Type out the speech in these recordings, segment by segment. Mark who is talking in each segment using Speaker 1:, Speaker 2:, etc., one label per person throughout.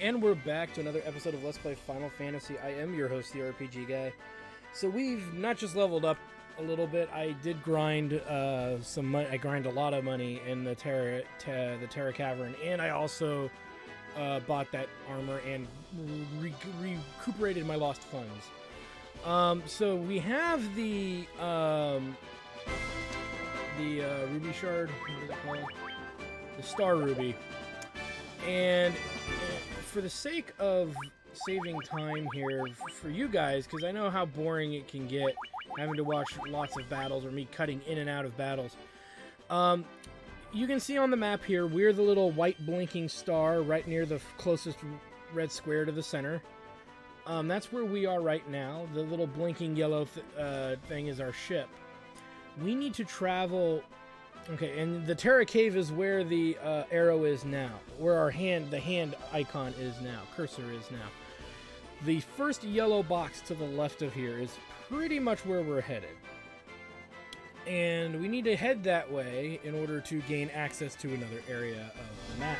Speaker 1: And we're back to another episode of Let's Play Final Fantasy. I am your host, the RPG Guy. So we've not just leveled up a little bit. I did grind some money. I grind a lot of money in the Terra Cavern, and I also bought that armor and recuperated my lost funds. So we have the ruby shard. What is it called? The star ruby. And for the sake of saving time here for you guys, because I know how boring it can get having to watch lots of battles or me cutting in and out of battles, you can see on the map here we're the little white blinking star right near the closest red square to the center. That's where we are right now. The little blinking yellow thing is our ship. We need to travel. Okay, and the Terra Cave is where the arrow is now, where the hand icon is now, cursor is now. The first yellow box to the left of here is pretty much where we're headed. And we need to head that way in order to gain access to another area of the map.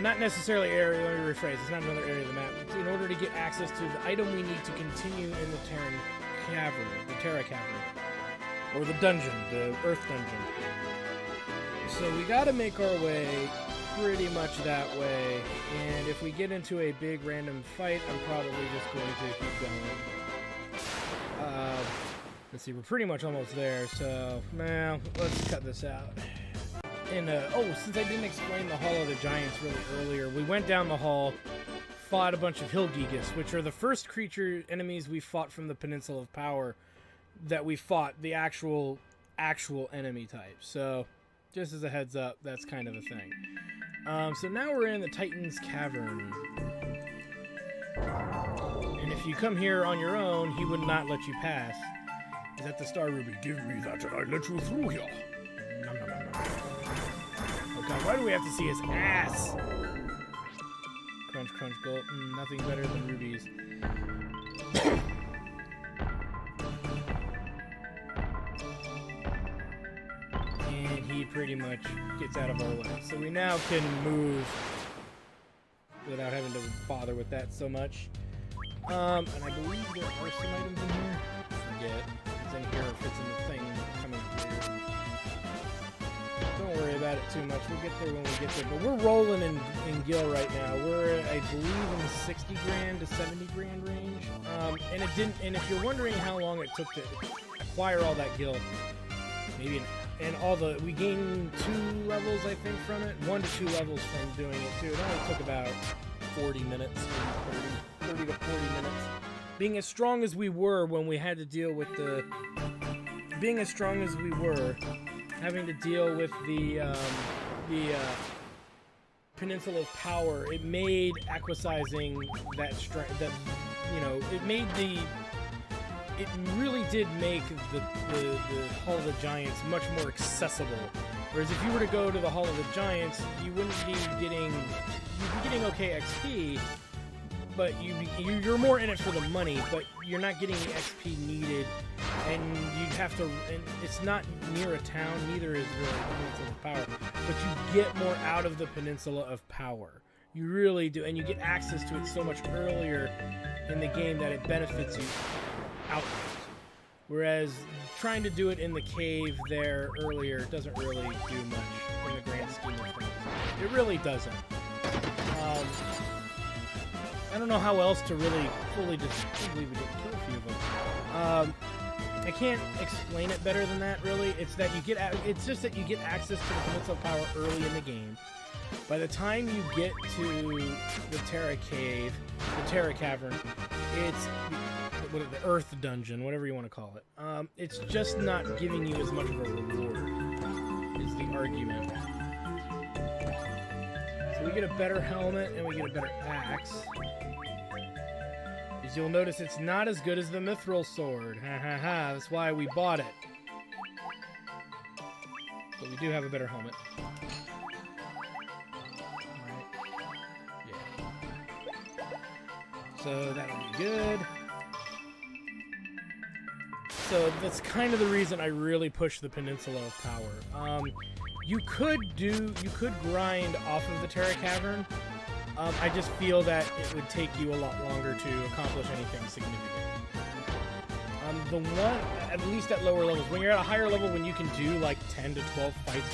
Speaker 1: Not necessarily area, let me rephrase, it's not another area of the map. In order to get access to the item we need to continue in the Terra Cavern. Or the dungeon, the Earth dungeon. So we gotta make our way pretty much that way, and if we get into a big random fight, I'm probably just going to keep going. Let's see, we're pretty much almost there, so now let's cut this out. And since I didn't explain the Hall of the Giants really earlier, we went down the hall, fought a bunch of Hill Gigas, which are the first enemies we fought from the Peninsula of Power that we fought, the actual enemy type. So just as a heads up, that's kind of a thing. So now we're in the Titan's Cavern. And if you come here on your own, he would not let you pass. Is that the Star Ruby? Give me that and I let you through here. Nom, nom, nom, nom. Oh god, why do we have to see his ass? Crunch, crunch, gold. Nothing better than rubies. And he pretty much gets out of our way. So we now can move without having to bother with that so much. And I believe there are some items in here. I forget. It's in here if it's in the thing coming through. Don't worry about it too much. We'll get there when we get there. But we're rolling in Gil right now. We're, I believe, in the 60 grand to 70 grand range. And if you're wondering how long it took to acquire all that Gil, maybe we gained 2 levels, I think, from it. 1 to 2 levels from doing it, too. It only took about 40 minutes, maybe 30 to 40 minutes. Being as strong as we were when we had to deal with having to deal with the Peninsula of Power, it made aquasizing it really did make the Hall of the Giants much more accessible. Whereas if you were to go to the Hall of the Giants, you'd be getting okay XP, but you're more in it for the money, but you're not getting the XP needed, and and it's not near a town, neither is really the Peninsula of Power, but you get more out of the Peninsula of Power. You really do, and you get access to it so much earlier in the game that it benefits you outright. Whereas trying to do it in the cave there earlier doesn't really do much in the grand scheme of things. It really doesn't. I don't know how else to really fully I believe we did kill a few of them. I can't explain it better than that, really. It's just that you get access to the Peninsula of Power early in the game. By the time you get to the Terra Cavern, it's the Earth dungeon, whatever you want to call it. It's just not giving you as much of a reward, is the argument. So we get a better helmet and we get a better axe. As you'll notice, it's not as good as the Mithril sword. Ha ha ha, that's why we bought it. But we do have a better helmet. So that'll be good. So that's kind of the reason I really push the Peninsula of Power. You could grind off of the Terra Cavern, I just feel that it would take you a lot longer to accomplish anything significant. The one, at least at lower levels, when you're at a higher level, when you can do like 10 to 12 fights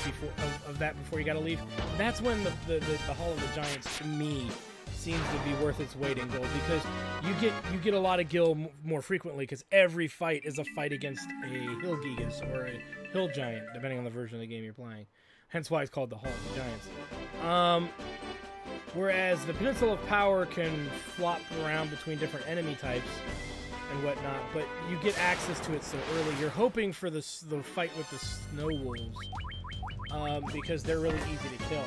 Speaker 1: before you gotta leave, that's when the Hall of the Giants, to me, seems to be worth its weight in gold, because you get a lot of gil more frequently, because every fight is a fight against a hill gigas or a hill giant, depending on the version of the game you're playing. Hence why it's called the Hall of the Giants. Whereas the Peninsula of Power can flop around between different enemy types and whatnot, but you get access to it so early. You're hoping for the fight with the snow wolves, because they're really easy to kill.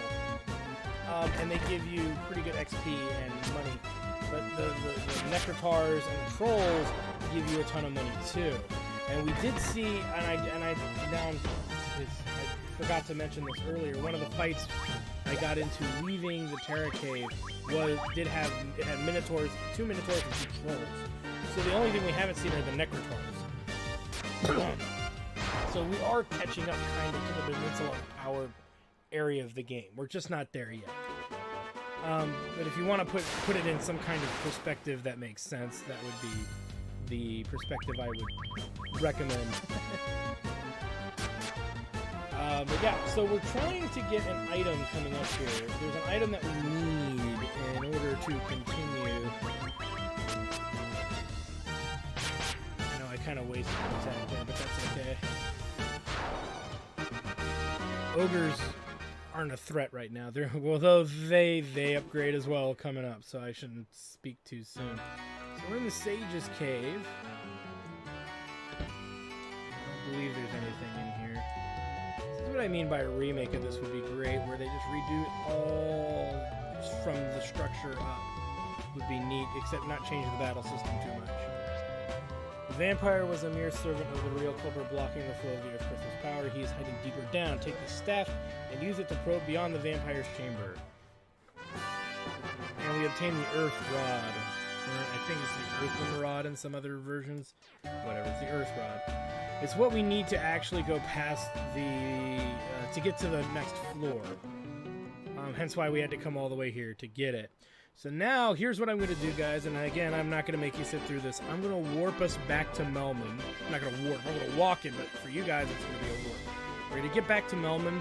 Speaker 1: And they give you pretty good XP and money. But the Necrotars and the Trolls give you a ton of money too. And we did see, I forgot to mention this earlier, one of the fights I got into leaving the Terra Cave it had Minotaurs, 2 Minotaurs and 2 Trolls. So the only thing we haven't seen are the Necrotars. So we are catching up kind of to the Peninsula of Power area of the game. We're just not there yet. But if you want to put it in some kind of perspective that makes sense, that would be the perspective I would recommend. But yeah, so we're trying to get an item coming up here. There's an item that we need in order to continue. I know I kind of wasted my attack there, but that's okay. Ogres aren't a threat right now. Although they upgrade as well coming up, so I shouldn't speak too soon. So we're in the Sage's Cave. I don't believe there's anything in here. This is what I mean by a remake of this would be great, where they just redo it all from the structure up. Would be neat, except not change the battle system too much. The vampire was a mere servant of the real culprit, blocking the flow of the Earth Crystal's power. He is hiding deeper down. Take the staff and use it to probe beyond the vampire's chamber. And we obtain the Earth Rod. Or I think it's the Earthen Rod in some other versions. Whatever, it's the Earth Rod. It's what we need to actually go past to get to the next floor. Hence why we had to come all the way here to get it. So now, here's what I'm going to do, guys, and again, I'm not going to make you sit through this. I'm going to warp us back to Melman. I'm not going to warp, I'm going to walk it, but for you guys, it's going to be a warp. We're going to get back to Melman,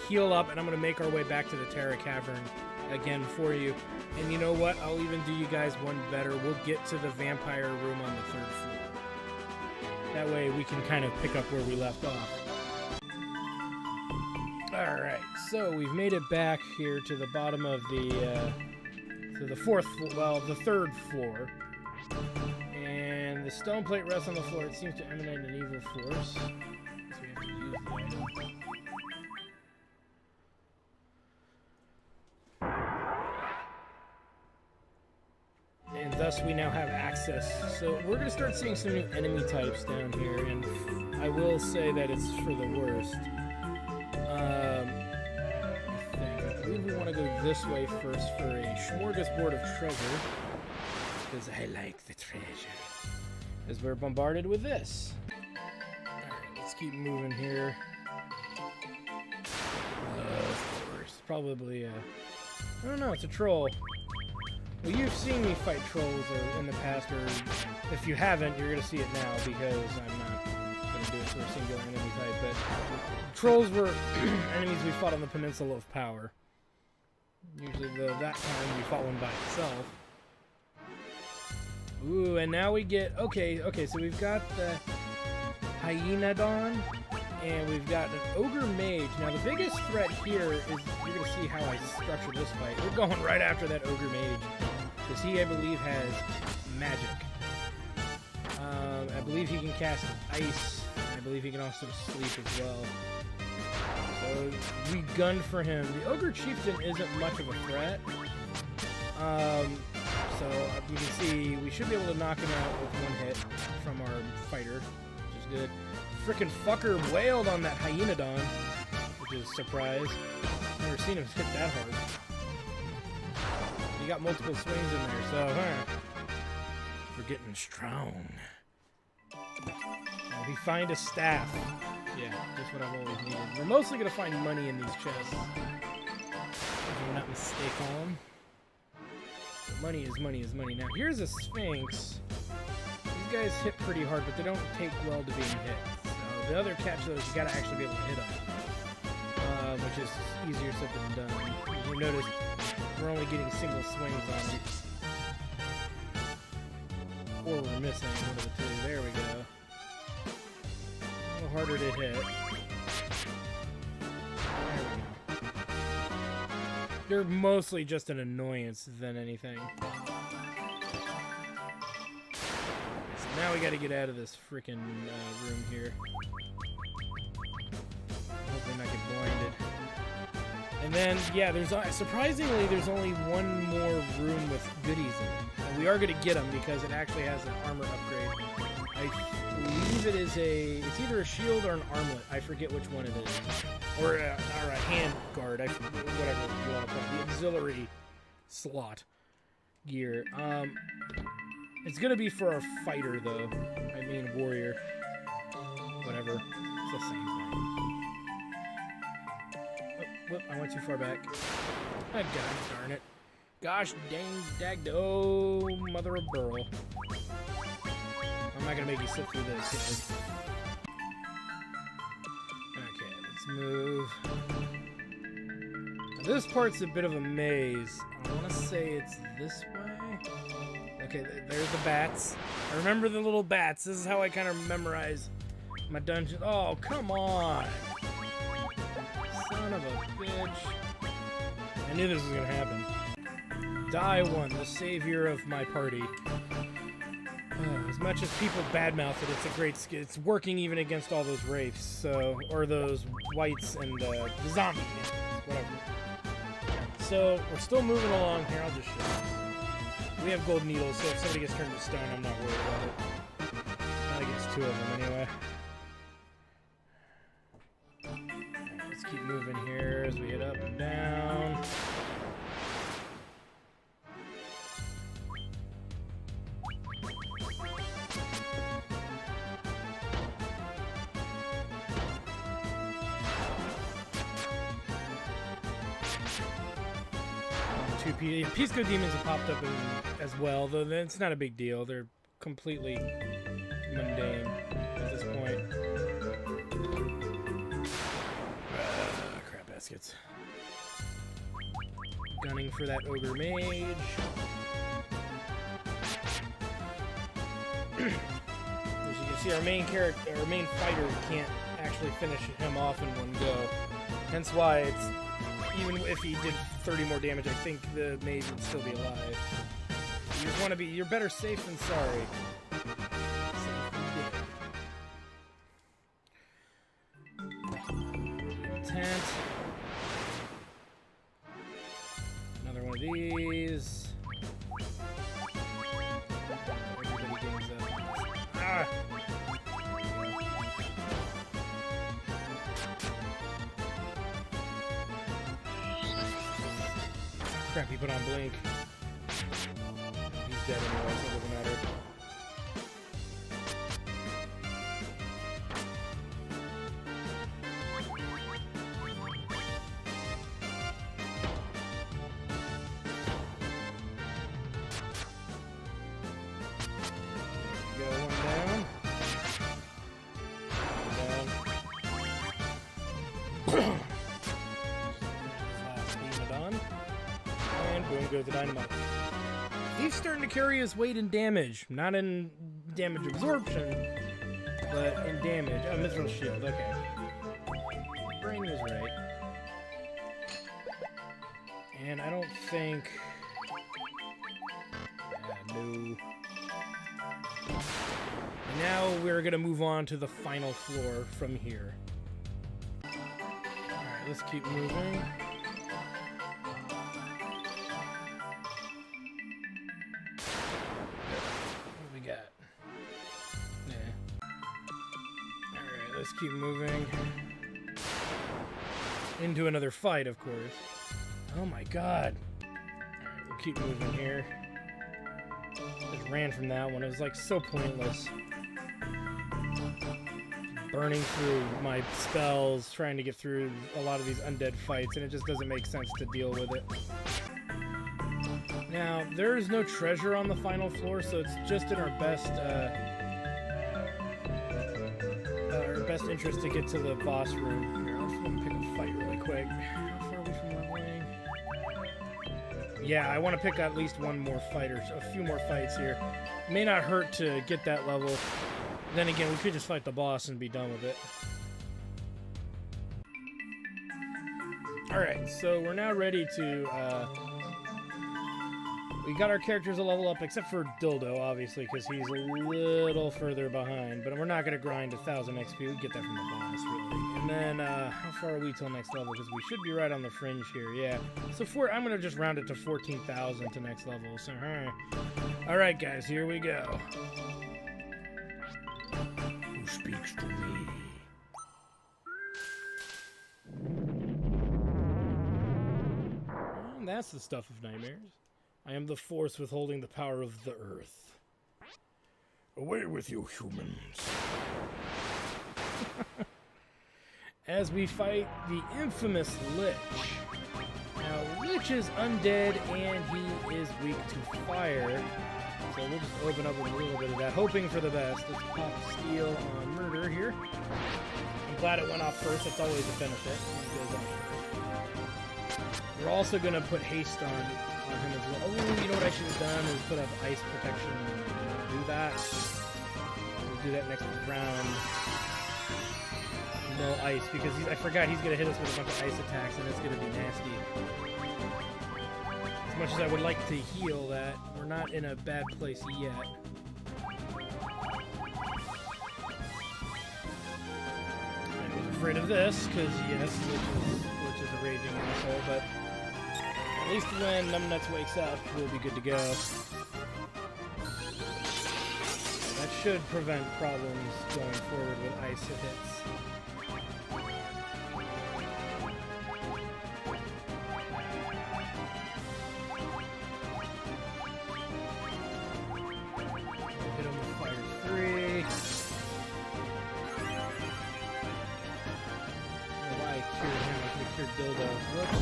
Speaker 1: heal up, and I'm going to make our way back to the Terra Cavern again for you. And you know what? I'll even do you guys one better. We'll get to the vampire room on the 3rd floor. That way, we can kind of pick up where we left off. Alright, so we've made it back here to the bottom of the... to the 3rd floor. And the stone plate rests on the floor. It seems to emanate an evil force. So we have to use the item. And thus we now have access. So we're going to start seeing some new enemy types down here. And I will say that it's for the worst. I believe we want to go this way first for a smorgasbord of treasure, because I like the treasure. As we're bombarded with this. Alright, let's keep moving here. Of course, probably I don't know, it's a troll. Well, you've seen me fight trolls in the past, or if you haven't, you're going to see it now, because I'm not going to do it for a singular enemy type, but trolls were enemies we fought on the Peninsula of Power. Usually that time we fought one by itself. Ooh, and now we get... Okay, so we've got the Hyenodon, and we've got an Ogre Mage. Now, the biggest threat here is... You're going to see how I structure this fight. We're going right after that Ogre Mage, because he, I believe, has magic. I believe he can cast ice. I believe he can also sleep as well. So we gun for him. The Ogre Chieftain isn't much of a threat. So you can see we should be able to knock him out with one hit from our fighter, which is good. Frickin' fucker wailed on that Hyenodon, which is a surprise. Never seen him hit that hard. He got multiple swings in there, so we're getting strong. Now we find a staff. Yeah, that's what I've always needed. We're mostly going to find money in these chests, if I'm not mistaken. Money is money is money. Now, here's a Sphinx. These guys hit pretty hard, but they don't take well to being hit. So the other catch, though, is you gotta actually be able to hit them. Which is easier said than done. You notice we're only getting single swings on them. Or we're missing one of the two. There we go. A little harder to hit. There we go. They're mostly just an annoyance than anything. So now we gotta get out of this freaking room here. Hopefully not get blinded. And then, yeah, there's surprisingly there's only one more room with goodies in it. And we are going to get them because it actually has an armor upgrade. I believe it's either a shield or an armlet. I forget which one it is. Or a hand guard, whatever you want to call it. The auxiliary slot gear. It's going to be for a fighter, though. I mean, warrior. Whatever. It's the same thing. Whoop, I went too far back. Oh, God darn it. Gosh dang oh, mother of Burl. I'm not gonna make you sit through this, guys. Okay, let's move. Now, this part's a bit of a maze. I want to say it's this way. Okay, there's the bats. I remember the little bats. This is how I kind of memorize my dungeon. Oh, come on. Son of a bitch. I knew this was gonna happen. Die one, the savior of my party. As much as people badmouth it, it's a great skill. It's working even against all those wraiths, so, or those wights and the zombie, whatever. So we're still moving along here. I'll just show you. We have gold needles, so if somebody gets turned to stone, I'm not worried about it. Not against two of them anyway. Let's keep moving here as we hit up and down. Pisco demons have popped up as well, though it's not a big deal. They're completely mundane at this point. Crap baskets. Gunning for that ogre mage. As you can see, our main fighter can't actually finish him off in one go. Hence why it's, even if he did 30 more damage, I think the mage would still be alive. You just want to be, you're better safe than sorry. Tent. Another one of these. Everybody gains up. Ah! Crap, he put on blink. He's dead anyway, so it doesn't matter. Go one down. Last beam it on. And boom goes the dynamite. He's starting to carry his weight in damage. Not in damage absorption, but in damage. Oh, mithril shield, okay. Brain was right. And I don't think... no. And now we're going to move on to the final floor from here. Alright, let's keep moving. Let's keep moving. Into another fight, of course. Oh my god. Alright, we'll keep moving here. Just ran from that one. It was like so pointless. Burning through my spells, trying to get through a lot of these undead fights, and it just doesn't make sense to deal with it. Now, there is no treasure on the final floor, so it's just in our best interest to get to the boss room. Here, I'll just want to pick a fight really quick. How far are we from leveling? Yeah, I want to pick at least one more fight, or a few more fights here. May not hurt to get that level. Then again, we could just fight the boss and be done with it. Alright, so we're now ready to, we got our characters a level up, except for Dildo, obviously, because he's a little further behind. But we're not going to grind 1,000 XP. We get that from the boss, really. And then, how far are we till next level? Because we should be right on the fringe here, yeah. So I'm going to just round it to 14,000 to next level. So, alright, guys, here we go. Who speaks to me? And that's the stuff of nightmares. I am the force withholding the power of the earth. Away with you, humans. As we fight the infamous Lich. Now, Lich is undead and he is weak to fire. So we'll just open up with a little bit of that, hoping for the best. Let's pop Steel on Murder here. I'm glad it went off first. That's always a benefit when it goes off first. We're also going to put Haste on him as well. Oh, you know what I should have done is put up ice protection and do that. We'll do that next round. No ice, because I forgot he's going to hit us with a bunch of ice attacks, and it's going to be nasty. As much as I would like to heal that, we're not in a bad place yet. I was afraid of this, because yes, Lich is a raging asshole, but at least when Numbnuts wakes up, we'll be good to go. That should prevent problems going forward with ice hits. Hit him with Fire 3. Why I cured him? I could have cured Dildo. Whoops.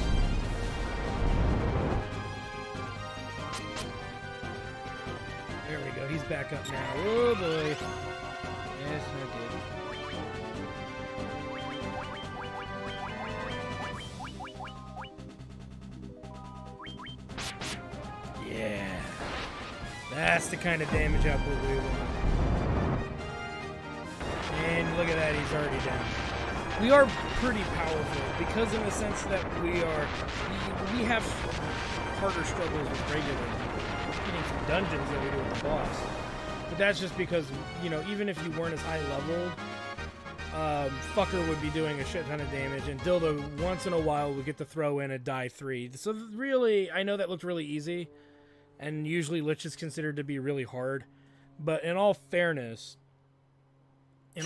Speaker 1: There we go, he's back up now. Oh boy. Yes, not good. Yeah. That's the kind of damage output we want. And look at that, he's already down. We are pretty powerful because in the sense that we have harder struggles with regular getting through dungeons than we do with the boss. But that's just because, you know, even if you weren't as high leveled, Fucker would be doing a shit ton of damage, and Dildo once in a while would get to throw in a die 3. So really, I know that looked really easy, and usually Lich is considered to be really hard, but in all fairness, he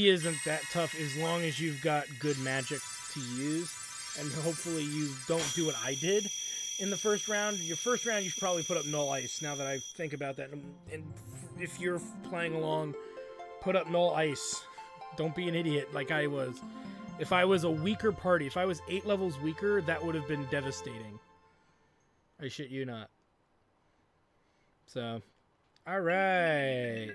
Speaker 1: isn't that tough as long as you've got good magic to use, and hopefully you don't do what I did in the first round. Your first round, you should probably put up Null Ice, now that I think about that. And if you're playing along, put up Null Ice. Don't be an idiot like I was. If I was a weaker party, if I was 8 levels weaker, that would have been devastating. I shit you not. So, alright.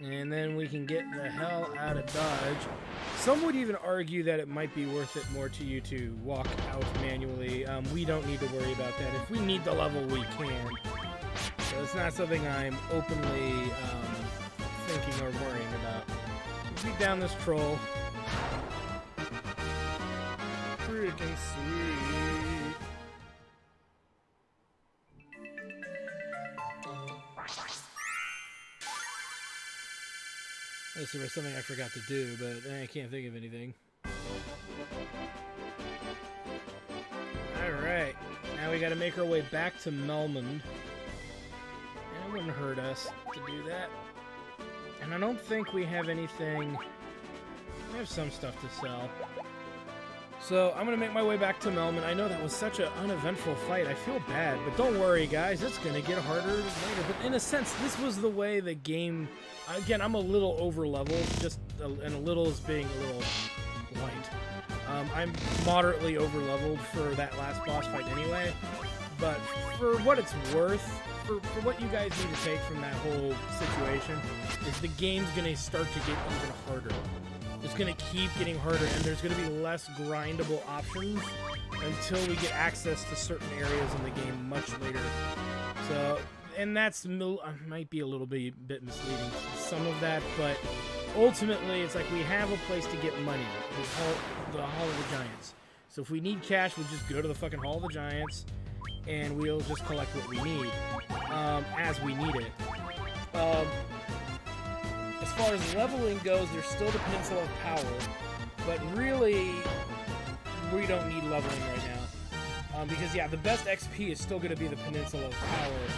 Speaker 1: And then we can get the hell out of Dodge. Some would even argue that it might be worth it more to you to walk out manually. We don't need to worry about that. If we need the level, we can. So it's not something I'm openly thinking or worrying about. Beat down this troll. Freaking sweet. Unless there was something I forgot to do, but I can't think of anything. Alright, now we gotta make our way back to Melmond. And it wouldn't hurt us to do that. And I don't think we have anything... We have some stuff to sell. So, I'm gonna make my way back to Melmond. I know that was such an uneventful fight. I feel bad, but don't worry, guys. It's gonna get harder later. But in a sense, this was the way the game... Again, I'm a little over-leveled, just and a little is being a little light. I'm moderately over-leveled for that last boss fight anyway, but for what it's worth, for what you guys need to take from that whole situation, is the game's going to start to get even harder. It's going to keep getting harder, and there's going to be less grindable options until we get access to certain areas in the game much later. So, and that's might be a little bit misleading, some of that, but ultimately it's like we have a place to get money, the Hall of the Giants. So if we need cash, we'll just go to the fucking Hall of the Giants, and we'll just collect what we need as we need it. As far as leveling goes, there's still the Peninsula of Power, but really, we don't need leveling right now. Because, yeah, the best XP is still going to be the Peninsula of Power.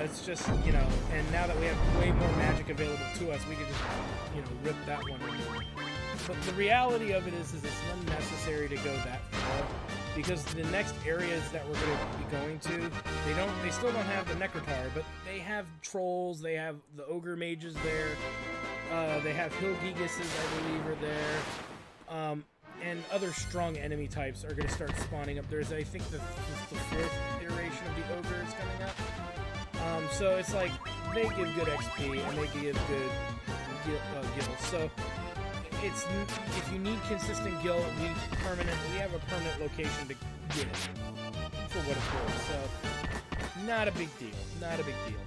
Speaker 1: It's just, you know, and now that we have way more magic available to us, we can just, you know, rip that one. But the reality of it is it's unnecessary to go that far, because the next areas that we're going to be going to, they still don't have the Necrotar, but they have trolls, they have the ogre mages there, they have hill gigases, I believe, are there, and other strong enemy types are going to start spawning up. There's, I think, the fourth iteration of the ogre is coming up. So it's like, they give good XP, and they give good gills. So it's, if you need consistent gil, we have a permanent location to get it, for what it's worth. So, not a big deal. Not a big deal.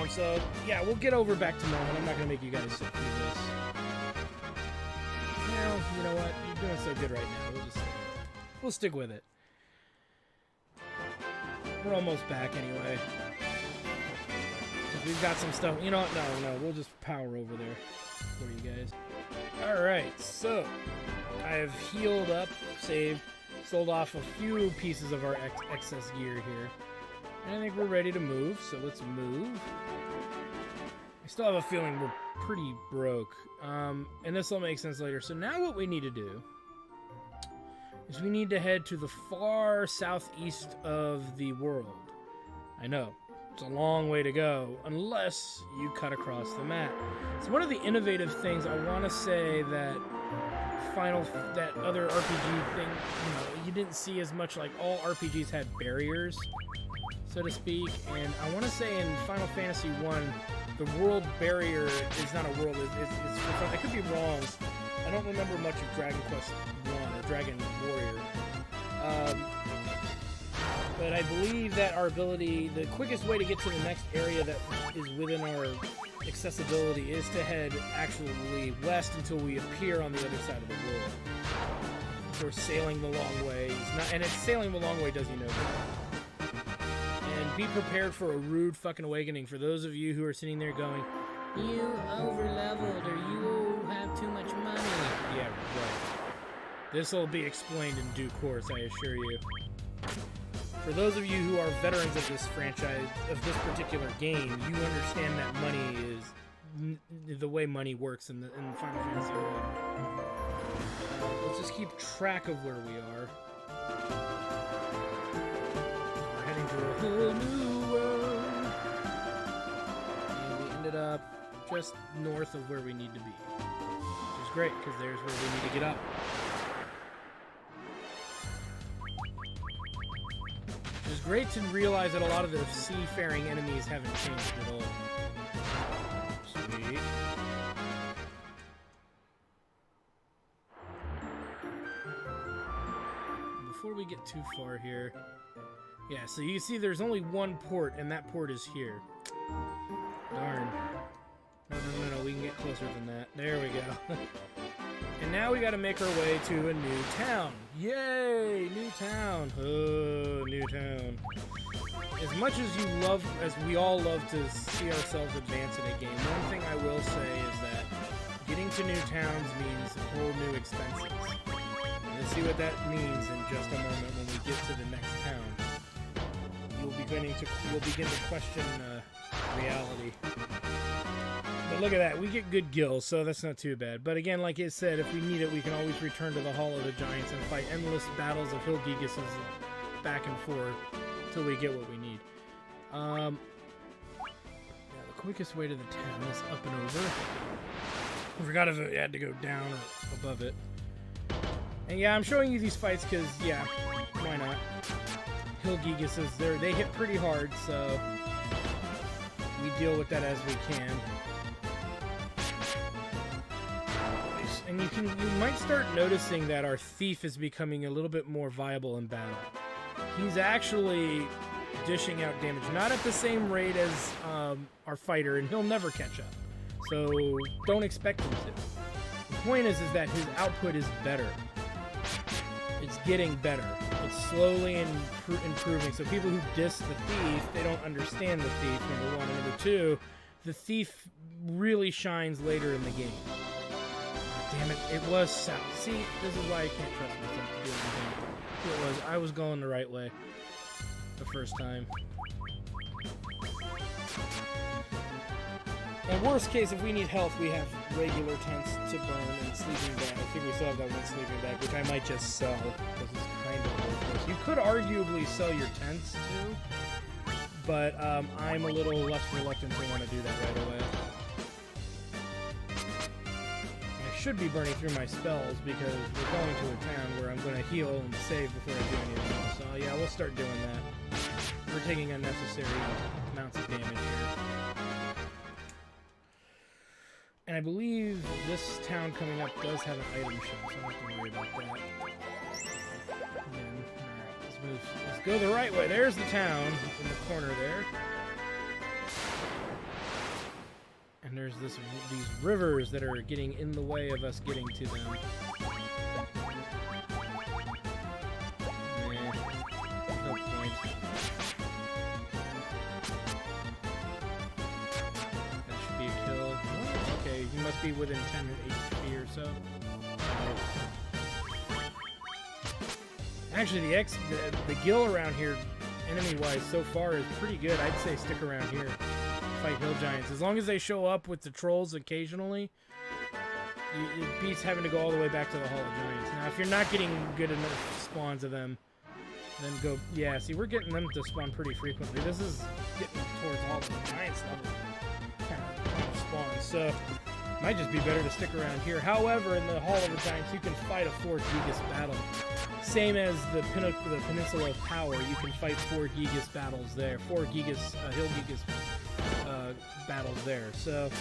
Speaker 1: So, yeah, we'll get over back to normal. I'm not going to make you guys sit through this. Well, you know what? You're doing so good right now. We'll stick with it. We're almost back anyway. We've got some stuff. You know what? No. We'll just power over there for you guys. Alright, so I have healed up, saved, sold off a few pieces of our excess gear here. And I think we're ready to move, so let's move. I still have a feeling we're pretty broke. And this will make sense later. So now what we need to do is we need to head to the far southeast of the world. I know, it's a long way to go, unless you cut across the map. It's one of the innovative things I want to say that that other RPG thing, you know, you didn't see as much. Like, all RPGs had barriers, so to speak, and I want to say in Final Fantasy 1, the world barrier is not a world, it's for fun. I could be wrong. I don't remember much of Dragon Quest 1 or Dragon Warrior. But I believe that our ability, the quickest way to get to the next area that is within our accessibility is to head actually west until we appear on the other side of the world. For sailing the long way, and it's sailing the long way does you no good. And be prepared for a rude fucking awakening for those of you who are sitting there going, you over-leveled or you have too much money. Yeah, right. This will be explained in due course, I assure you. For those of you who are veterans of this franchise, of this particular game, you understand that money is the way money works in Final Fantasy 1. Let's just keep track of where we are. We're heading to a whole new world. And we ended up just north of where we need to be. Which is great, because there's where we need to get up. It's great to realize that a lot of the seafaring enemies haven't changed at all. Sweet. Before we get too far here... Yeah, so you see there's only one port, and that port is here. Darn. No, we can get closer than that. There we go. And now we gotta make our way to a new town. Yay! New town. Oh, new town. As much as we all love to see ourselves advance in a game, one thing I will say is that getting to new towns means whole new expenses. And you'll see what that means in just a moment when we get to the next town. You'll begin to question reality. But look at that, we get good gills, so that's not too bad. But again, like I said, if we need it, we can always return to the Hall of the Giants and fight endless battles of hill gigases back and forth until we get what we need. Yeah, the quickest way to the town is up and over. I forgot if it had to go down or above it. And yeah, I'm showing you these fights because, yeah, why not? Hill Gigases, they hit pretty hard, so we deal with that as we can. And you might start noticing that our thief is becoming a little bit more viable in battle. He's actually dishing out damage, not at the same rate as our fighter, and he'll never catch up. So don't expect him to. The point is that his output is better. It's getting better. It's slowly improving. So people who diss the thief, they don't understand the thief, number one. And number two, the thief really shines later in the game. Damn it, it was south. See, this is why I can't trust myself to do anything. I was going the right way the first time. And worst case, if we need health, we have regular tents to burn and sleeping bag. I think we still have that one sleeping bag, which I might just sell, because it's kind of worthless. You could arguably sell your tents, too, but I'm a little less reluctant to want to do that right away. Should be burning through my spells because we're going to a town where I'm going to heal and save before I do anything. So yeah, we'll start doing that. We're taking unnecessary amounts of damage here. And I believe this town coming up does have an item shop, so I don't have to worry about that. Again, alright, let's go the right way. There's the town in the corner there. And there's these rivers that are getting in the way of us getting to them. Nah, no point. That should be a kill. Oh, okay, he must be within 10 HP or so. Actually, the gil around here, enemy-wise, so far is pretty good. I'd say stick around here. Fight hill giants. As long as they show up with the trolls occasionally, it beats having to go all the way back to the Hall of Giants. Now, if you're not getting good enough spawns of them, then go... Yeah, see, we're getting them to spawn pretty frequently. This is getting towards Hall of Giants level kind of spawn, so might just be better to stick around here. However, in the Hall of the Giants, you can fight a 4 Gigas battle. Same as the Peninsula of Power, you can fight 4 Gigas battles there. 4 Gigas, Hill Gigas battles there. So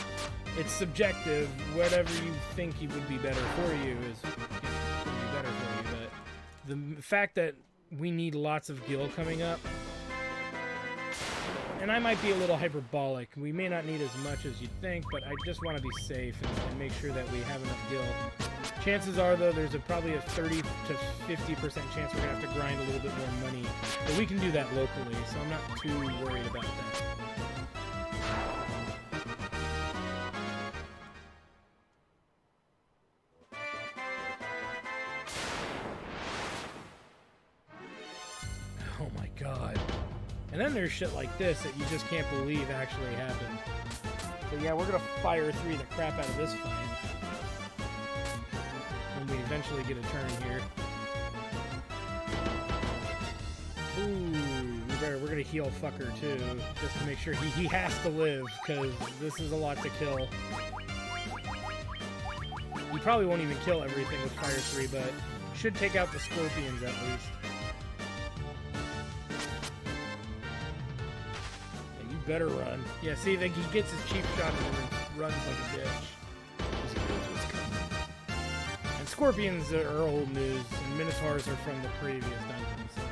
Speaker 1: it's subjective. Whatever you think would be better for you is going to be better for you. But the fact that we need lots of gil coming up, and I might be a little hyperbolic. We may not need as much as you'd think, but I just want to be safe and make sure that we have enough gil. Chances are, though, there's probably a 30 to 50% chance we're going to have to grind a little bit more money. But we can do that locally, so I'm not too worried about that. Oh my god. And then there's shit like this that you just can't believe actually happened. So yeah, we're gonna fire 3 the crap out of this fight. When we eventually get a turn here. Ooh, we're gonna heal fucker too, just to make sure he has to live, because this is a lot to kill. You probably won't even kill everything with fire 3, but should take out the scorpions at least. Better run. Yeah, see, he gets his cheap shot and then runs like a bitch. And scorpions are old news, and minotaurs are from the previous dungeon, so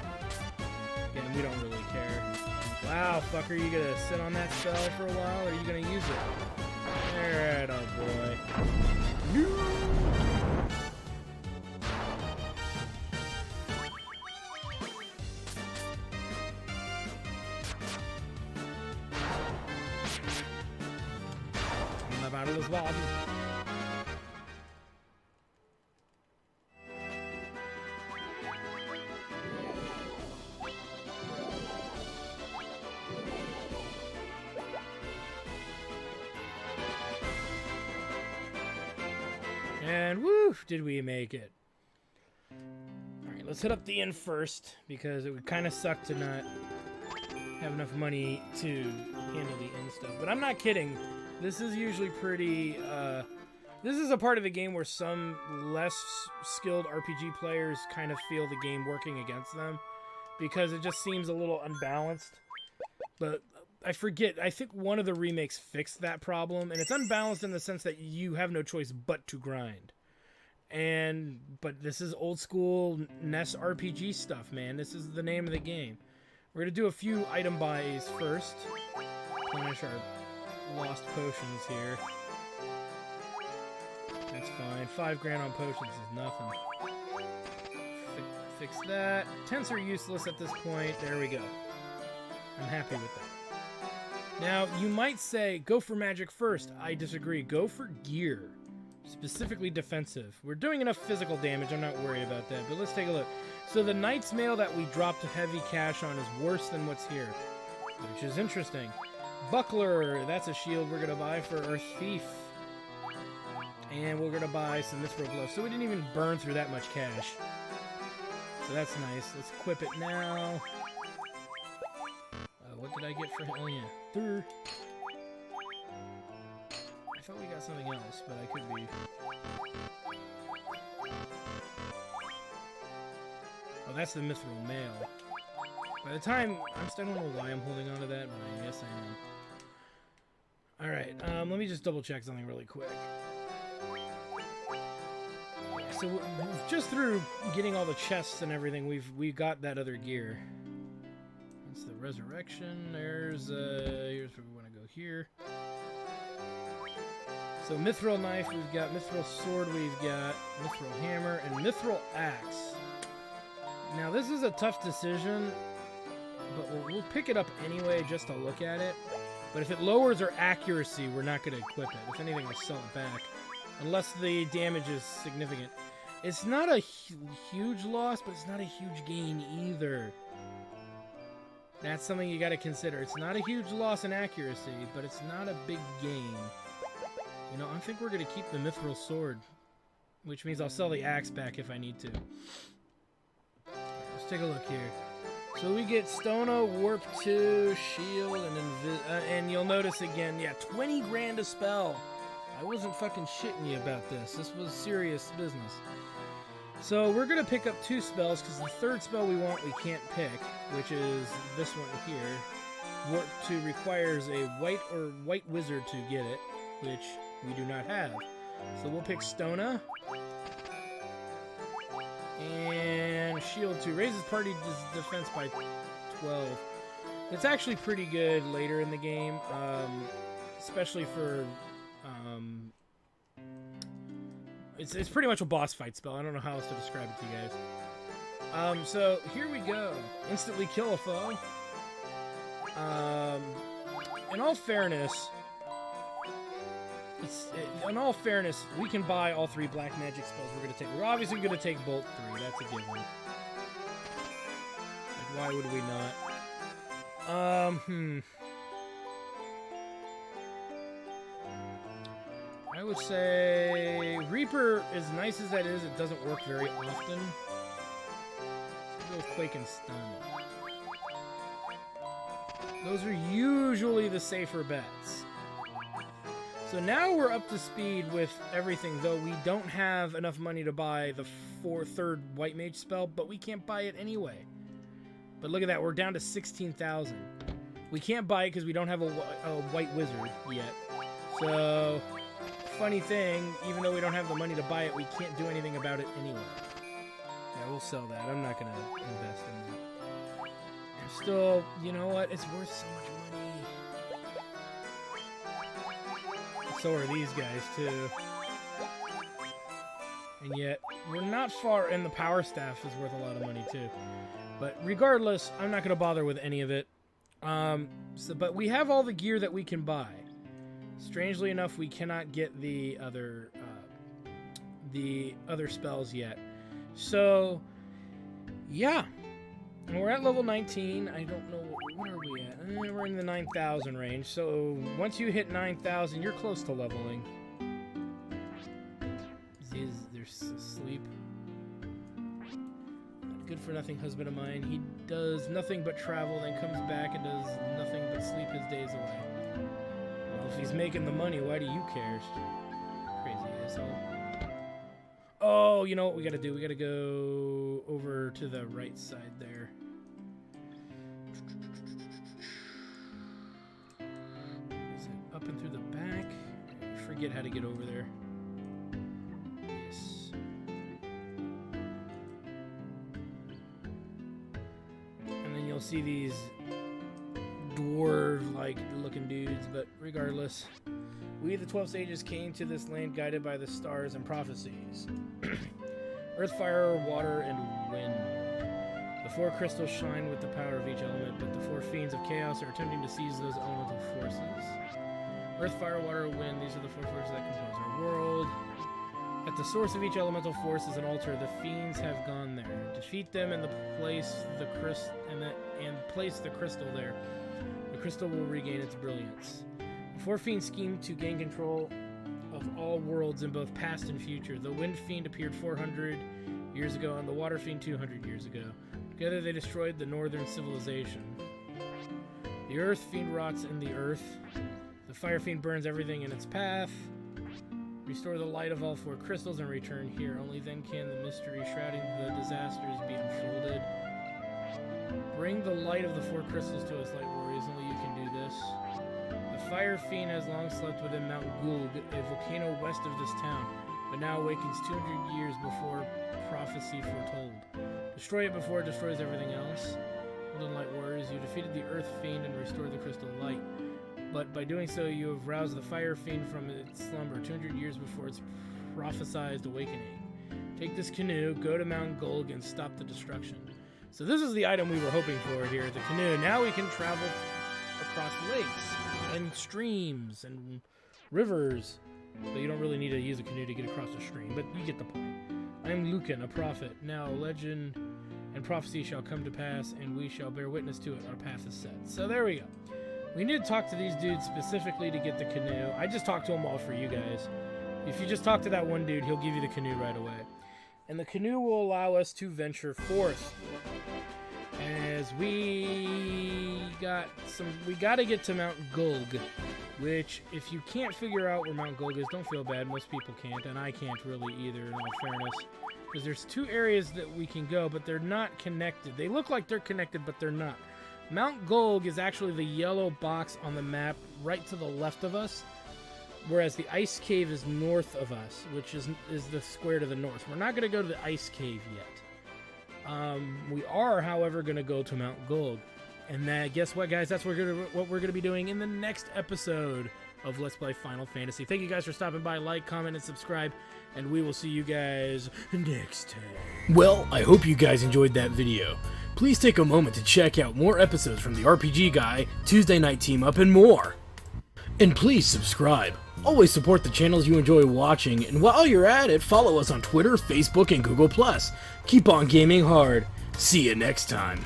Speaker 1: again, we don't really care. Wow, fucker, you gonna sit on that spell for a while, or are you gonna use it? Alright, oh boy. No! Battle is Bob. And woo, did we make it. Alright, let's hit up the inn first, because it would kind of suck to not have enough money to handle the inn stuff. But I'm not kidding. This is usually pretty This is a part of the game where some less skilled RPG players kind of feel the game working against them because it just seems a little unbalanced. But I forget, I think one of the remakes fixed that problem, and it's unbalanced in the sense that you have no choice but to grind. But this is old school NES RPG stuff, man. This is the name of the game. We're going to do a few item buys first. Replenish our lost potions here. That's fine. 5 grand on potions is nothing. Fix that. Tents are useless at this point. There we go. I'm happy with that. Now, you might say, go for magic first. I disagree. Go for gear. Specifically defensive. We're doing enough physical damage. I'm not worried about that. But let's take a look. So the Knight's Mail that we dropped heavy cash on is worse than what's here, which is interesting. Buckler. That's a shield we're going to buy for our Thief. And we're going to buy some Mithril Gloves. So we didn't even burn through that much cash. So that's nice. Let's equip it now. What did I get for him? Oh, yeah. Durr. I thought we got something else, but I could be... Oh, that's the Mithril Mail. By the time... I don't know why I'm holding on to that, but I guess I am. Alright, let me just double check something really quick. So just through getting all the chests and everything, we got that other gear. That's the Resurrection. Here's where we want to go here. So Mithril Knife, we've got Mithril Sword, we've got Mithril Hammer, and Mithril Axe. Now this is a tough decision, but we'll pick it up anyway just to look at it. But if it lowers our accuracy, we're not going to equip it. If anything, I'll sell it back. Unless the damage is significant. It's not a huge loss, but it's not a huge gain either. That's something you got to consider. It's not a huge loss in accuracy, but it's not a big gain. You know, I think we're going to keep the Mithril Sword, which means I'll sell the axe back if I need to. Let's take a look here. So we get Stona, Warp 2, Shield, and you'll notice again, yeah, 20 grand a spell. I wasn't fucking shitting you about this. This was serious business. So we're going to pick up 2 spells, because the third spell we want we can't pick, which is this one here. Warp 2 requires a white wizard to get it, which we do not have. So we'll pick Stona. And Shield 2 raises party defense by 12. It's actually pretty good later in the game, especially for... It's pretty much a boss fight spell. I don't know how else to describe it to you guys. So here we go. Instantly kill a foe. In all fairness, we can buy all 3 black magic spells we're going to take. We're obviously going to take Bolt 3. That's a given. Like, why would we not? I would say Reaper, as nice as that is, it doesn't work very often. Let's go with Quake and Stun. Those are usually the safer bets. So now we're up to speed with everything, though we don't have enough money to buy the third White Mage spell, but we can't buy it anyway. But look at that, we're down to 16,000. We can't buy it because we don't have a White Wizard yet. So... funny thing, even though we don't have the money to buy it, we can't do anything about it anyway. Yeah, we'll sell that. I'm not going to invest in that. And still, you know what? It's worth so much money. So are these guys, too. And yet, we're not far, and the Power Staff is worth a lot of money, too. But regardless, I'm not going to bother with any of it. But we have all the gear that we can buy. Strangely enough, we cannot get the other spells yet. So, yeah. And we're at level 19. I don't know, where are we at? We're in the 9,000 range. So, once you hit 9,000, you're close to leveling. There's sleep. Good for nothing husband of mine. He does nothing but travel, then comes back and does nothing but sleep his days away. If he's making the money, why do you care? Crazy asshole. Oh, you know what we gotta do? We gotta go over to the right side there. Is it up and through the back? I forget how to get over there. Yes. And then you'll see these dwarf-like looking dudes, but regardless. We, the 12 sages, came to this land guided by the stars and prophecies. Earth, fire, water, and wind. The 4 crystals shine with the power of each element, but the 4 fiends of chaos are attempting to seize those elemental forces. Earth, fire, water, wind, these are the 4 forces that compose our world. At the source of each elemental force is an altar. The fiends have gone there. Defeat them and place the crystal there. The crystal will regain its brilliance. The 4 fiends schemed to gain control of all worlds in both past and future. The wind fiend appeared 400 years ago and the water fiend 200 years ago. Together they destroyed the northern civilization. The earth fiend rots in the earth. The fire fiend burns everything in its path. Restore the light of all 4 crystals and return here. Only then can the mystery shrouding the disasters be unfolded. Bring the light of the 4 crystals to us, light warriors. Only you can do this. The fire fiend has long slept within Mount Gulg, a volcano west of this town, but now awakens 200 years before prophecy foretold. Destroy it before it destroys everything else. Golden light warriors, you defeated the earth fiend and restored the crystal light. But by doing so, you have roused the fire fiend from its slumber 200 years before its prophesied awakening. Take this canoe, go to Mount Gulg, and stop the destruction. So this is the item we were hoping for here, the canoe. Now we can travel across lakes and streams and rivers. But you don't really need to use a canoe to get across a stream, but you get the point. I am Lucan, a prophet. Now legend and prophecy shall come to pass, and we shall bear witness to it. Our path is set. So there we go. We need to talk to these dudes specifically to get the canoe. I just talked to them all for you guys. If you just talk to that one dude, he'll give you the canoe right away. And the canoe will allow us to venture forth. As we got to get to Mount Gulg, which if you can't figure out where Mount Gulg is, don't feel bad. Most people can't, and I can't really either, in all fairness. Because there's 2 areas that we can go, but they're not connected. They look like they're connected, but they're not. Mount Gulg is actually the yellow box on the map right to the left of us, whereas the ice cave is north of us, which is the square to the north. We're not going to go to the ice cave yet. We are, however, going to go to Mount Gulg. And guess what, guys? That's what we're going to be doing in the next episode of Let's Play Final Fantasy. Thank you guys for stopping by. Like, comment, and subscribe. And we will see you guys next time. Well, I hope you guys enjoyed that video. Please take a moment to check out more episodes from the RPG Guy, Tuesday Night Team Up, and more. And please subscribe. Always support the channels you enjoy watching, and while you're at it, follow us on Twitter, Facebook, and Google+. Keep on gaming hard. See you next time.